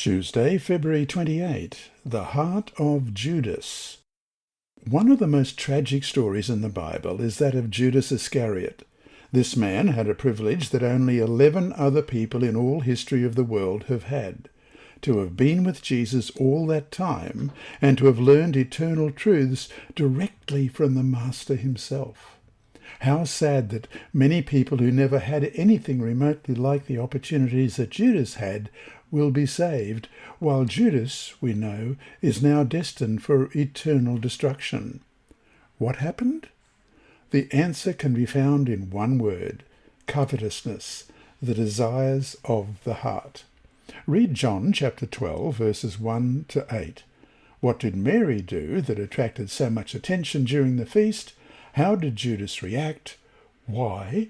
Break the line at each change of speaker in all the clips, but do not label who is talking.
Tuesday, February 28. The Heart of Judas. One of the most tragic stories in the Bible is that of Judas Iscariot. This man had a privilege that only 11 other people in all history of the world have had: to have been with Jesus all that time and to have learned eternal truths directly from the Master himself. How sad that many people who never had anything remotely like the opportunities that Judas had will be saved, while Judas, we know, is now destined for eternal destruction. What happened? The answer can be found in one word: covetousness, the desires of the heart. Read John chapter 12, verses 1 to 8. What did Mary do that attracted so much attention during the feast? How did Judas react? Why?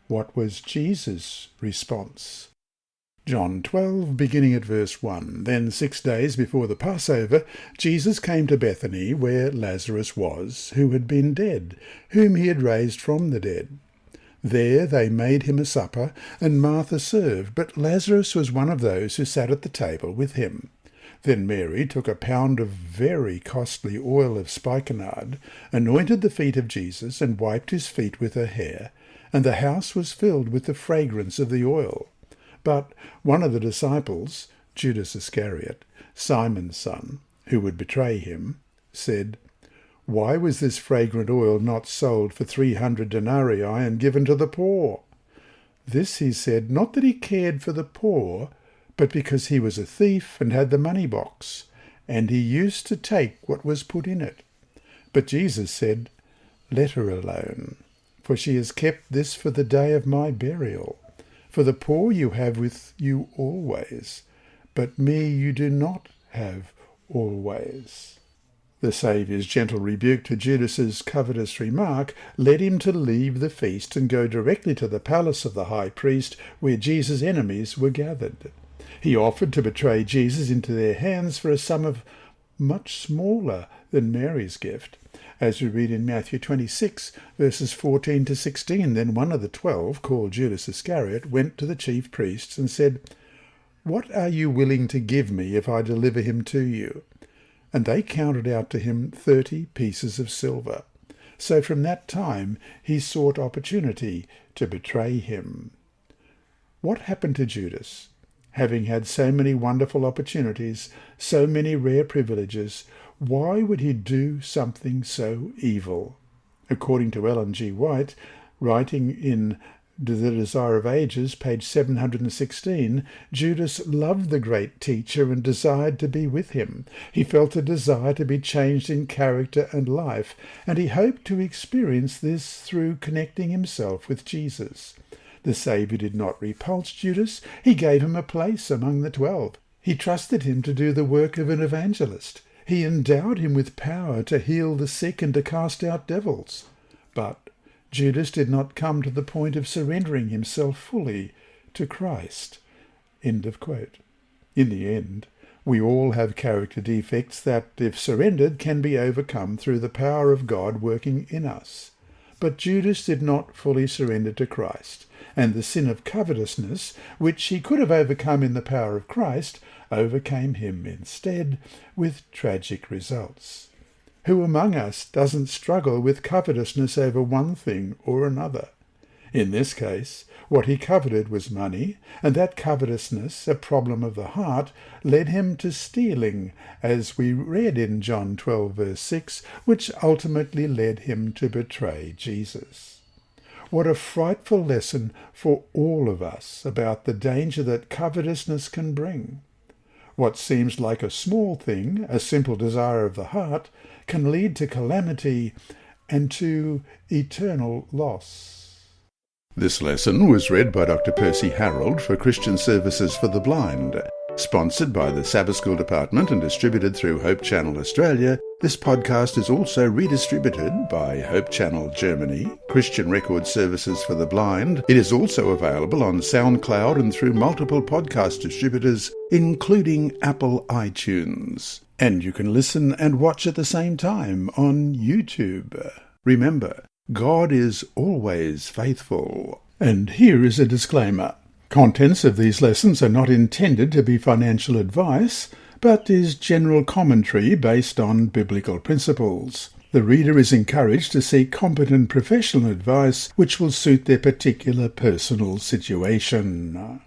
What was Jesus' response? John 12, beginning at verse 1. Then 6 days before the Passover, Jesus came to Bethany, where Lazarus was, who had been dead, whom he had raised from the dead. There they made him a supper, and Martha served, but Lazarus was one of those who sat at the table with him. Then Mary took a pound of very costly oil of spikenard, anointed the feet of Jesus, and wiped his feet with her hair, and the house was filled with the fragrance of the oil. But one of the disciples, Judas Iscariot, Simon's son, who would betray him, said, "Why was this fragrant oil not sold for 300 denarii and given to the poor?" This he said, not that he cared for the poor, but because he was a thief and had the money box, and he used to take what was put in it. But Jesus said, "Let her alone, for she has kept this for the day of my burial. For the poor you have with you always, but me you do not have always." The Saviour's gentle rebuke to Judas's covetous remark led him to leave the feast and go directly to the palace of the high priest, where Jesus' enemies were gathered. He offered to betray Jesus into their hands for a sum of much smaller than Mary's gift. As we read in Matthew 26, verses 14 to 16, then one of the 12, called Judas Iscariot, went to the chief priests and said, "What are you willing to give me if I deliver him to you?" And they counted out to him 30 pieces of silver. So from that time he sought opportunity to betray him. What happened to Judas? Having had so many wonderful opportunities, so many rare privileges, why would he do something so evil? According to Ellen G. White, writing in The Desire of Ages, page 716, Judas loved the great teacher and desired to be with him. He felt a desire to be changed in character and life, and he hoped to experience this through connecting himself with Jesus. The Saviour did not repulse Judas. He gave him a place among the 12. He trusted him to do the work of an evangelist. He endowed him with power to heal the sick and to cast out devils. But Judas did not come to the point of surrendering himself fully to Christ. End of quote. In the end, we all have character defects that, if surrendered, can be overcome through the power of God working in us. But Judas did not fully surrender to Christ, and the sin of covetousness, which he could have overcome in the power of Christ, overcame him instead, with tragic results. Who among us doesn't struggle with covetousness over one thing or another? In this case, what he coveted was money, and that covetousness, a problem of the heart, led him to stealing, as we read in John 12, verse 6, which ultimately led him to betray Jesus. What a frightful lesson for all of us about the danger that covetousness can bring. What seems like a small thing, a simple desire of the heart, can lead to calamity and to eternal loss. This lesson was read by Dr. Percy Harrold for Christian Services for the Blind. Sponsored by the Sabbath School Department and distributed through Hope Channel Australia, this podcast is also redistributed by Hope Channel Germany, Christian Record Services for the Blind. It is also available on SoundCloud and through multiple podcast distributors, including Apple iTunes. And you can listen and watch at the same time on YouTube. Remember, God is always faithful. And here is a disclaimer. Contents of these lessons are not intended to be financial advice, but is general commentary based on biblical principles. The reader is encouraged to seek competent professional advice which will suit their particular personal situation.